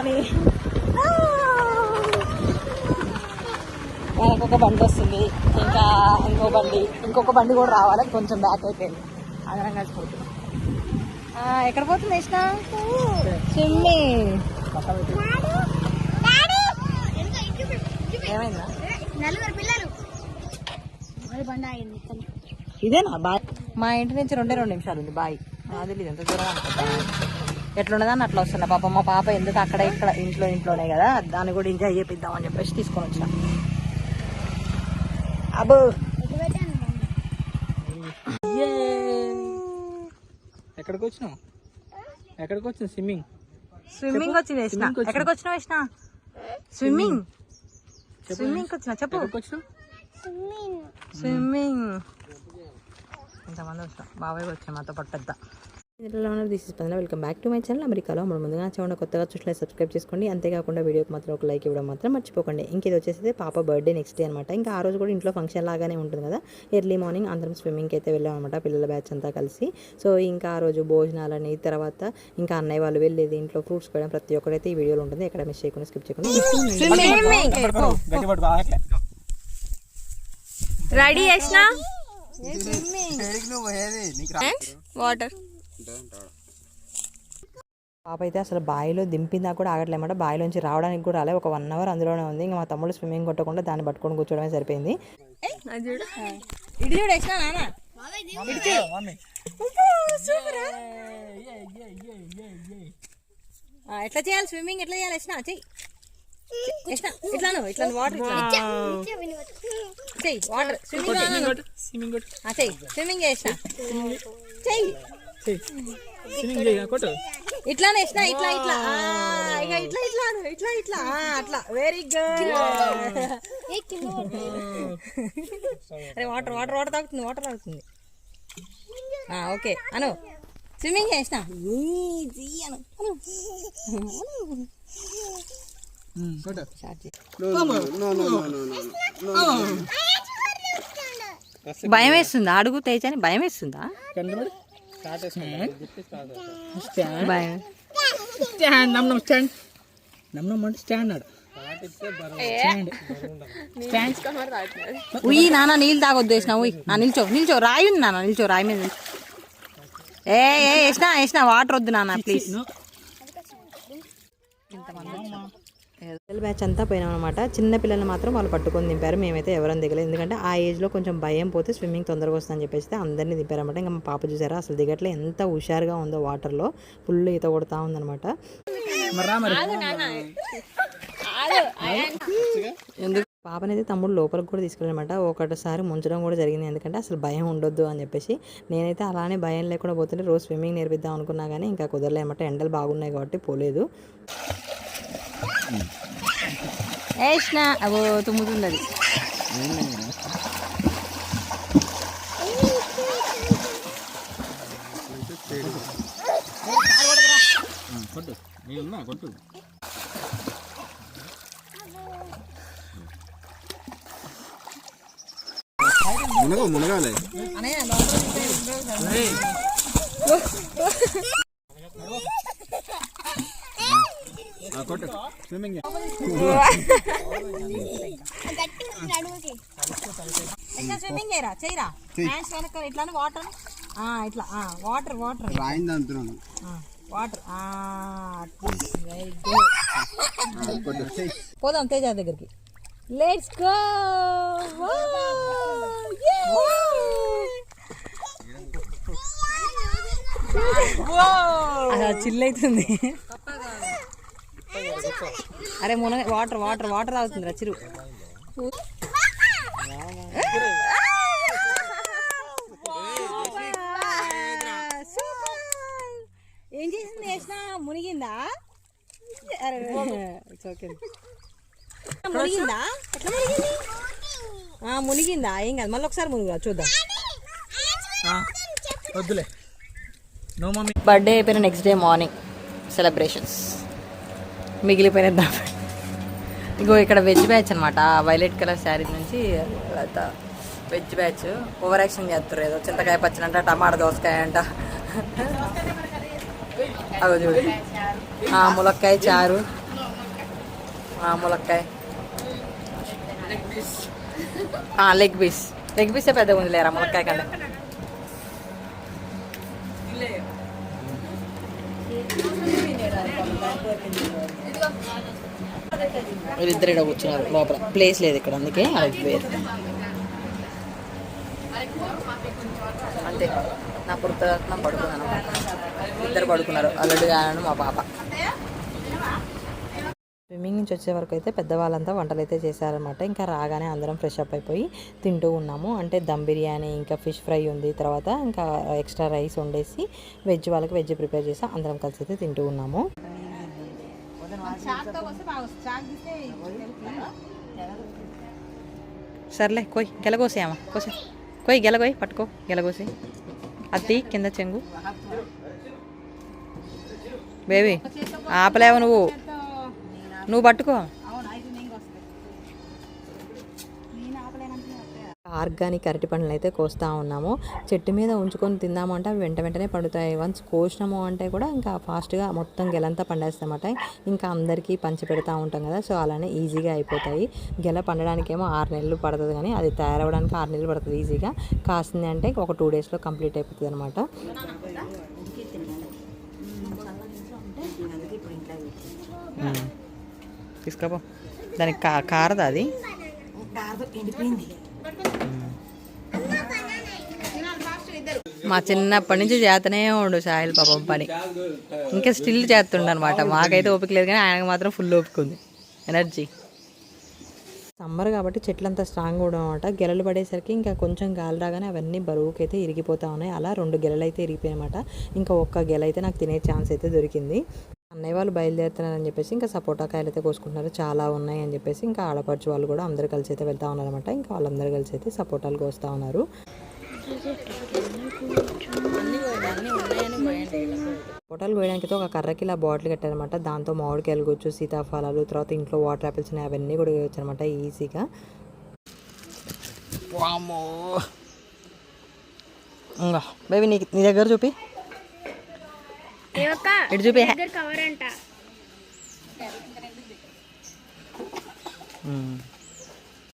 అని. మనకు ఒక బండి వస్తుంది, ఇంకా ఇంకొక బండి కూడా రావాలి. కొంచెం బ్యాక్ అయిపోయింది, అందరం కలిసిపోతున్నాం. ఎక్కడ పోతుంది యష్ణ? స్విమ్మింగ్. ఏమైందా? ఇదేనా బాయ్? మా ఇంటి నుంచి 2 నిమిషాలు ఉంది బాయ్. అది లేదు, ఎంత దూరం అనుకుంటా. ఎట్లున్నదని అట్లా వస్తున్నా. పాప మా పాప ఎందుకు అక్కడ ఇక్కడ ఇంట్లోనే కదా, దాన్ని కూడా ఎంజాయ్ చేపిద్దామని చెప్పేసి తీసుకొని వచ్చిన. అబ్బో ఎక్కడికి వచ్చినావు? స్విమ్మింగ్ వచ్చింది యష్ణ. ఎక్కడికి వచ్చినావు యష్ణ? స్విమ్మింగ్ వచ్చిన. చెప్పు. స్విమ్మింగ్. ఇంతమంది వచ్చినాం. బాబాయ్ వచ్చాం మాతో పాటు పెద్ద. Welcome back to my channel. అమెరికాలో మనం ముందుగా చూడండి, కొత్తగా చూసినా సబ్స్క్రైబ్ చేసుకోండి. అంతేకాకుండా వీడియోకి మాత్రం ఒక లైక్ ఇవ్వడం మాత్రం మర్చిపోకండి. ఇంకేది వచ్చేసి పాప బర్త్డే నెక్స్ట్ డే అనమాట. ఇంకా ఆ రోజు కూడా ఇంట్లో ఫంక్షన్ లాగానే ఉంటుంది కదా. ఎర్లీ మార్నింగ్ అందరం స్విమ్మింగ్కి అయితే వెళ్ళాం అనమాట, పిల్లల బ్యాచ్ అంతా కలిసి. సో ఇంకా ఆ రోజు భోజనాలని, తర్వాత ఇంకా అన్నయ్య వాళ్ళు వెళ్ళేది, ఇంట్లో ఫ్రూట్స్ కూడా ప్రతి ఒక్కరైతే ఈ వీడియోలో ఉంటుంది. ఎక్కడ మిస్ చేయకుండా స్కిప్ చేయకుండా. రెడీ యష్ణ? వాటర్. పాప అయితే అసలు బావిలో దింపిందా కూడా ఆగట్లేమాట. బావిలోంచి రావడానికి కూడా రాలే. ఒక 1 అవర్ అందులోనే ఉంది. ఇంకా మా తమ్ముడు స్విమ్మింగ్ కొట్టకుండా దాన్ని పట్టుకొని కూర్చోవడమే సరిపోయింది. ఎట్లా చేయాలి స్విమ్మింగ్? ఎట్లా చేయాలి యష్ణ? చెయ్యి ఇట్లా వాటర్ చెయ్యి. వాటర్ స్విమ్మింగ్ చేసిన చెయ్యి. ఇట్లానే యష్ణ, ఇట్లా అట్లా. Very good. అరే వాటర్ తాగుతుంది. ఓకే అను. స్విమ్మింగ్ చేసిన అను. భయం వేస్తుందా? అడుగు తేజని భయం వేస్తుందా? ఉయ్యి నాన్న, నీళ్ళు తాగొద్దు వేసిన. ఉయ్యి నిల్చో. రాయి ఉంది నాన్న, నిల్చో. రాయి మీద వేసిన వాటర్ వద్దు నాన్న ప్లీజ్. పిల్లల బ్యాచ్ అంతా పోయినాం అనమాట. చిన్న పిల్లల్ని మాత్రం వాళ్ళు పట్టుకొని దింపారు. మేమైతే ఎవరైనా దిగలేదు, ఎందుకంటే ఆ ఏజ్లో కొంచెం భయం పోతే స్విమ్మింగ్ తొందరగా వస్తుందని చెప్పేసి అందరినీ దింపారనమాట. ఇంకా మా పాప చూసారా అసలు దిగట్లే, ఎంత హుషారుగా ఉందో వాటర్లో. ఫుల్ ఈత కొడతా ఉందనమాట. ఎందుకు పాపనైతే తమ్ముడు లోపలికి కూడా తీసుకెళ్ళానమాట. ఒకటిసారి ముంచడం కూడా జరిగింది, ఎందుకంటే అసలు భయం ఉండొద్దు అని చెప్పేసి. నేనైతే అలానే భయం లేకుండా పోతుంటే రోజు స్విమ్మింగ్ నేర్పిద్దాం అనుకున్నా కానీ ఇంకా కుదరలేమాట. ఎండలు బాగున్నాయి కాబట్టి పోలేదు. వేసిన అవో తుమ్ముతుంది అది. మునగాలి స్విమ్మింగ్. స్విమ్మింగ్ చేయరా ఇట్లా వాటర్ ఇట్లా వాటర్ వాటర్ వెరీ గుడ్. పోదాం తేజ దగ్గరికి. Let's go. చిల్ అవుతుంది. అరే వాటర్ వాటర్ వాటర్ అవుతుంది రచిరు. ఏం చేసింది యష్ణ? మునిగిందా? మునిగిందా? ఎట్లా మునిగింది? మునిగిందా? ఏం కాదు, మళ్ళీ ఒకసారి మునిగా చూద్దాం. బర్త్డే అయిపోయిన నెక్స్ట్ డే మార్నింగ్ సెలబ్రేషన్స్ మిగిలిపోయిన. ఇగో ఇక్కడ వెజ్ బ్యాచ్ అనమాట. వైలెట్ కలర్ శారీ నుంచి వెజ్ బ్యాచ్ ఓవర్ యాక్షన్ చేస్తారు. ఏదో చింతకాయ పచ్చడి అంట, టమాటా దోసకాయ అంట, అవి చూడు, ములక్కాయ చారు, ములక్కాయ, లెగ్ పీస్. లెగ్ పీసే పెద్దగా ఉంది లేరా ములక్కాయ కంటే. వీళ్ళిద్దరు ఇక్కడ కూర్చున్నారు లోపల, ప్లేస్ లేదు ఇక్కడ, అందుకే అది వేరు. అంతే, నా పుస్తకం పడుకున్నాను. ఇద్దరు పడుకున్నారు, అల్లుడు గాను మా పాప. స్విమ్మింగ్ నుంచి వచ్చే వరకు అయితే పెద్దవాళ్ళంతా వంటలు అయితే చేశారనమాట. ఇంకా రాగానే అందరం ఫ్రెష్ అప్ అయిపోయి తింటూ ఉన్నాము. అంటే దమ్ బిర్యానీ, ఇంకా ఫిష్ ఫ్రై ఉంది, తర్వాత ఇంకా ఎక్స్ట్రా రైస్ వండేసి వెజ్ వాళ్ళకి వెజ్ ప్రిపేర్ చేసి అందరం కలిసి అయితే తింటూ ఉన్నాము. సర్లే కోయ్ గెలగోసేయమ్మా, కోసే కోయ్ గెలగోయ్, పట్టుకో గెలగోసి. అది కింద చెంగు బేబీ, ఆపలేవు నువ్వు పట్టుకో. ఆర్గానిక్ అరటి పండ్లు అయితే కోస్తూ ఉన్నాము. చెట్టు మీద ఉంచుకొని తిందాము అంటే అవి వెంటనే పండుతాయి. వన్స్ కోసినాము అంటే కూడా ఇంకా ఫాస్ట్గా మొత్తం గెలంతా పండేస్తామట. ఇంకా అందరికీ పంచి పెడతా ఉంటాం కదా, సో అలానే ఈజీగా అయిపోతాయి. గెల పండడానికేమో 6 నెలలు పడుతుంది, కానీ అది తయారవడానికి 6 నెలలు పడుతుంది. ఈజీగా కాసింది అంటే ఒక 2 డేస్లో కంప్లీట్ అయిపోతుంది అనమాట. తీసుకోపో, దానికి కారదా అది ఎండిపోయింది. మా చిన్నప్పటి నుంచి చేతనే ఉండు సాయిల్ పాపం పని, ఇంకా స్టిల్ చేస్తుండ అనమాట. మాకైతే ఓపిక లేదు, కానీ ఆయనకు మాత్రం ఫుల్ ఓపిక ఉంది, ఎనర్జీ. సమ్మర్ కాబట్టి చెట్లంతా స్ట్రాంగ్ కూడా అనమాట. గెలలు పడేసరికి ఇంకా కొంచెం గాలి రాగానే అవన్నీ బరువుకైతే ఇరిగిపోతూ ఉన్నాయి. అలా 2 గెలలు అయితే ఇరిగిపోయాయన్నమాట. ఇంకా ఒక్క గెల అయితే నాకు తినే ఛాన్స్ అయితే దొరికింది. అన్నయ్య వాళ్ళు బయలుదేరుతున్నారని చెప్పేసి ఇంకా సపోటా కాయలు అయితే కోసుకుంటున్నారు. చాలా ఉన్నాయి అని చెప్పేసి ఇంకా ఆడపడుచు వాళ్ళు కూడా అందరు కలిసి అయితే వెళ్తూ ఉన్నారనమాట. ఇంకా వాళ్ళందరూ కలిసి అయితే సపోటాలు కోస్తూ ఉన్నారు. సపోటాలు కోయడానికి ఒక కర్రకి ఇలా బాటిల్ కట్టారనమాట. దాంతో మామిడికాయలు కోవచ్చు, సీతాఫలాలు, తర్వాత ఇంట్లో వాటర్ యాపిల్స్ ఉన్నాయి, అవన్నీ కూడా కోయచ్చు అనమాట ఈజీగా. ఇంకా బేబీ నీ దగ్గర చూపి, ఇటు చూపి.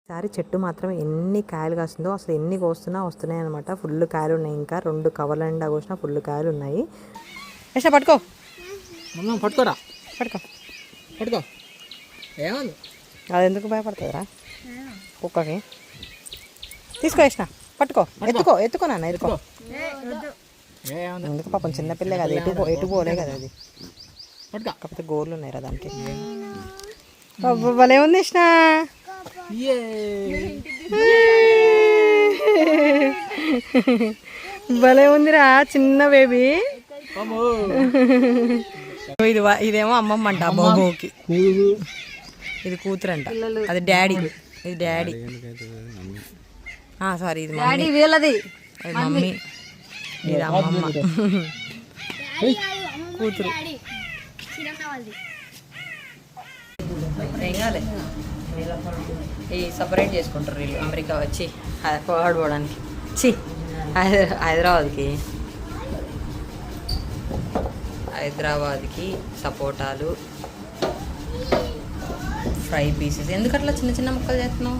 ఈసారి చెట్టు మాత్రం ఎన్ని కాయలు కాస్తుందో, అసలు ఎన్ని వస్తున్నాయి అనమాట. ఫుల్ కాయలు ఉన్నాయి. ఇంకా 2 కవర్ల నిండా కోసినా ఫుల్ కాయలు ఉన్నాయి. ఎస్ పట్టుకో, పట్టుకోరా, పట్టుకో. ఏమన్నా అది ఎందుకు భయపడుతుందిరా కుక్కకి? తీసుకో వేసిన, పట్టుకో, ఎత్తుకో నాన్న, ఎత్తుకో. ఎందుకు పాపం చిన్నపిల్లే కదా, ఎటు పోలే కదా అది. కాకపోతే గోర్లు ఉన్నాయి రా దానికి. భలే ఉంది ఇష్ట, భలే ఉందిరా చిన్న బేబీ. ఇదేమో అమ్మమ్మ అంట బాబుకి, ఇది కూతురంట, అది డాడీ. ఇది డాడీ, సారీ ఇది మమ్మీ. వీళ్ళది మమ్మీ, ఇది అమ్మమ్మ, కూతురు. ఏం కాలే, ఈ సపరేట్ చేసుకుంటారు వీళ్ళు. అమెరికా వచ్చి ఆడుకోవడానికి హైదరాబాద్కి సపోటాలు, ఫ్రై పీసెస్. ఎందుకు అట్లా చిన్న చిన్న ముక్కలు చేస్తున్నావు?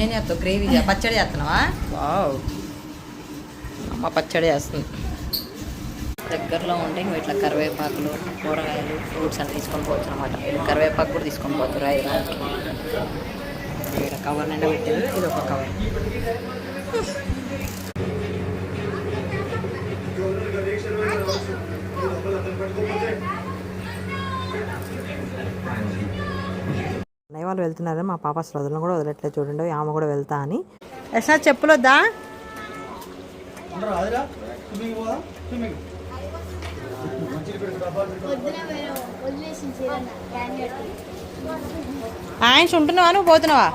ఏం చేస్తావు? గ్రేవీ పచ్చడి చేస్తున్నావా? వావ్, అమ్మ పచ్చడి చేస్తుంది. దగ్గరలో ఉంటే ఇంకో ఇట్లా కరివేపాకులు, కూరగాయలు, ఫ్రూట్స్ అని తీసుకొని పోవచ్చు అనమాట. కరివేపాకు కూడా తీసుకొని పోతారు హైదరాబాద్కి. ఇక్కడ కవర్ నిండా పెట్టేది, ఇది ఒక కవర్. అన్నయ్య వాళ్ళు వెళ్తున్నారు. మా పాప అసలు వదలను కూడా వదలట్లేదు చూడండి. ఆమె కూడా వెళ్తా అని. ఎస్నా చెప్పులు వద్దా? ఆయన ఉంటున్నావా, నువ్వు పోతున్నావా?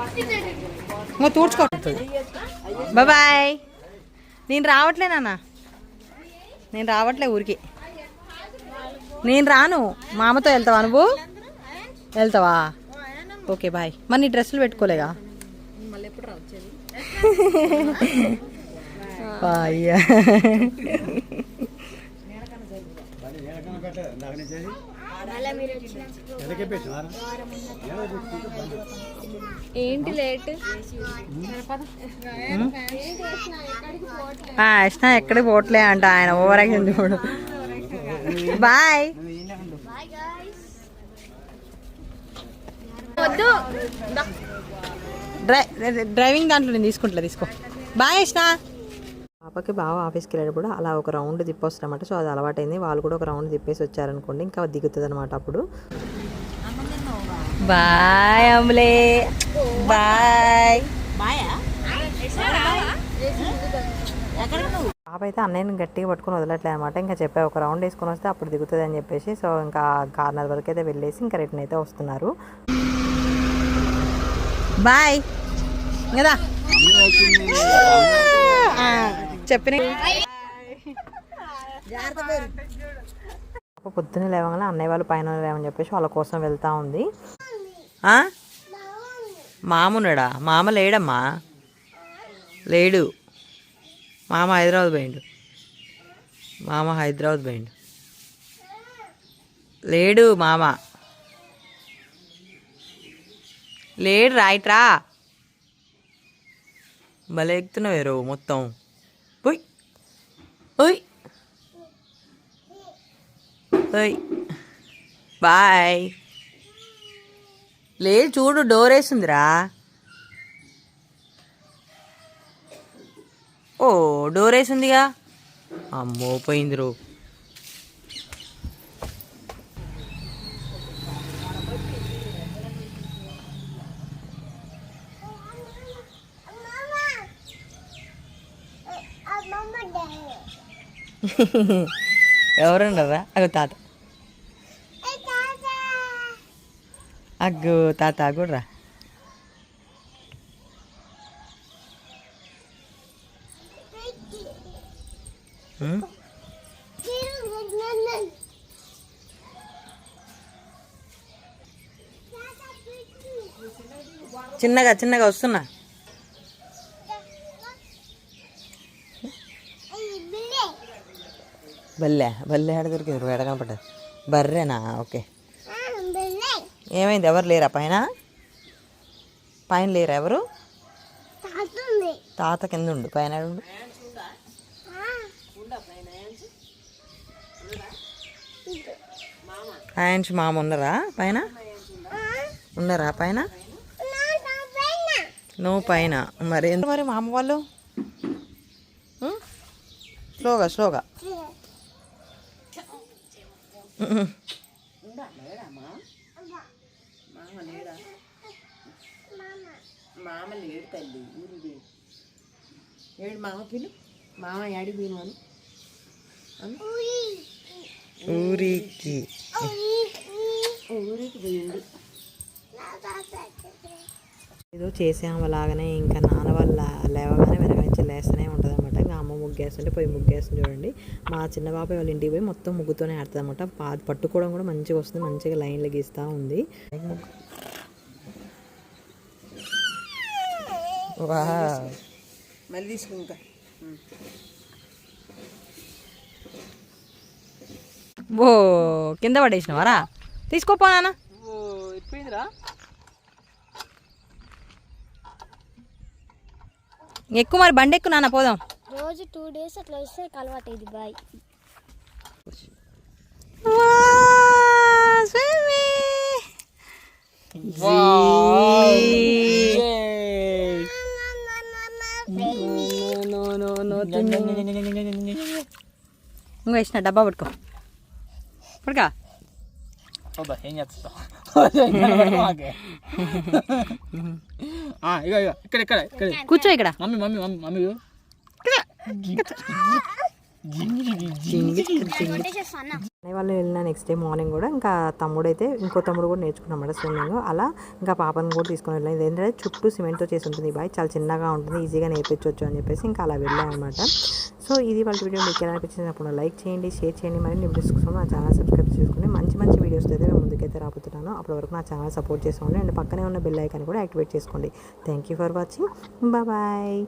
ఇంకా తూడ్చుకో. బాయ్. నేను రావట్లేనన్నా, నేను రావట్లే ఊరికి. నేను రాను. మా అమ్మతో వెళ్తావా? నువ్వు వెళ్తావా? Okay bye. మరి నీ డ్రెస్సులు పెట్టుకోలేగా? ఏంటి లేట్? యష్ణ ఎక్కడికి పోవట్లే అంట ఆయన ఓవర్ యాక్షన్ చూడు. బాయ్. వద్దు. డ్రైవింగ్ దాంట్లో నేను తీసుకుంటా, తీసుకో. బాయ్ యష్ణ. పాపకి బావ ఆఫీస్కి వెళ్ళేటప్పుడు అలా ఒక రౌండ్ తిప్పొస్తారన్నమాట. సో అది అలవాటైంది. వాళ్ళు కూడా ఒక రౌండ్ తిప్పేసి వచ్చారనుకోండి, ఇంకా దిగుతుంది అనమాట. అప్పుడు బాయ్ అమ్ములే, బాయ్. పాప అయితే అన్నయ్యని గట్టిగా పట్టుకుని వదలట్లేదు అనమాట. ఇంకా చెప్పా ఒక రౌండ్ వేసుకొని వస్తే అప్పుడు దిగుతుంది అని చెప్పేసి. సో ఇంకా కార్నర్ వరకు అయితే వెళ్ళేసి ఇంకా రిటర్న్ అయితే వస్తున్నారు. బాయ్ కదా చెప్పిన. పొద్దున్నే లేవగానే అన్నయ్య వాళ్ళు పైన లేవని చెప్పేసి వాళ్ళ కోసం వెళ్తా ఉంది. మామున్నాడా? మామ లేడమ్మా, లేడు. మామ హైదరాబాద్ పోయిండు. లేడు మామ, లేడు. రైట్రా, భలే ఎక్కుతున్నావేరో మొత్తం. పోయ్ ఓయ్ ఓయ్ బాయ్. లేదు చూడు, డోర్ వేసిందిరా. ఓ డోర్ వేసిందిగా. అమ్మో పోయిందిరో. ఎవరున్నారా? అగో తాత, అగ్గో తాత కూడా రా. చిన్నగా చిన్నగా వస్తున్నా. బల్లె ఆడ దొరికింది, ఎడ కనపడ్డది. బర్రేనా? ఓకే. ఏమైంది? ఎవరు లేరా పైన? లేరా ఎవరు? తాత కింద ఉండు, పైన ఉండు. ఆయన్స్ మామ ఉన్నారా పైన? ఉన్నారా పైన? నువ్వు పైన మరి ఎంత మరి మామ వాళ్ళు? స్లోగా మామ లేడు తల్లి, ఏడు మామ పిలు. మామ యాడి పోయినాను? ఊరికి పోయిండు. ఏదో చేసాము అలాగనే. ఇంకా నాన్న వాళ్ళ లేవగానే వెనక నుంచి లేస్తూనే ఉంటుంది అనమాట. ఇంకా అమ్మ ముగ్గేస్తుంటే పోయి ముగ్గేస్తుంది చూడండి. మా చిన్న బాబాయ్ వాళ్ళ ఇంటికి పోయి మొత్తం ముగ్గుతోనే ఆడుతుంది అనమాట. పట్టుకోవడం కూడా మంచిగా వస్తుంది, మంచిగా లైన్లు గీస్తూ ఉంది. మళ్ళీ తీసుకుంటా. ఓ కింద పడేసినవారా? తీసుకోపో నాన్న. ఎక్కువ మరి బండి ఎక్కువ నాన్న, పోదాం. రోజు 2 days అట్లా వస్తే అలవాటు ఇది. బాయ్. ఇంకా వేసిన డబ్బా పట్టుకో, పడుకా. ఏం చేస్తా ఇక్కడ కూర్చో ఇక్కడ. మమ్మీ వాళ్ళు వెళ్ళిన నెక్స్ట్ డే మార్నింగ్ కూడా ఇంకా తమ్ముడైతే ఇంకో తమ్ముడు కూడా నేర్చుకున్నామాట స్విమ్మింగ్. అలా ఇంకా పాపను కూడా తీసుకొని వెళ్ళాం. ఇదేంటంటే చుట్టూ సిమెంట్తో చేసి ఉంటుంది. బాయ్ చాలా చిన్నగా ఉంటుంది, ఈజీగా నేర్పించవచ్చు అని చెప్పేసి ఇంకా అలా వెళ్ళాం అనమాట. సో ఇది వాళ్ళ వీడియో మీకు ఎలా అనిపించింది అప్పుడు లైక్ చేయండి, షేర్ చేయండి. మరి నేను డిస్క్రిప్షన్లో నా ఛానల్ సబ్స్క్రైబ్ చేసుకుని మంచి వీడియోస్ అయితే మేము ముందుకైతే రాబోతున్నాను. అప్పటి వరకు నా ఛానల్ సపోర్ట్ చేసుకోండి అండ్ పక్కనే ఉన్న బెల్ ఐకాన్ కూడా యాక్టివేట్ చేసుకోండి. Thank you for watching. Bye.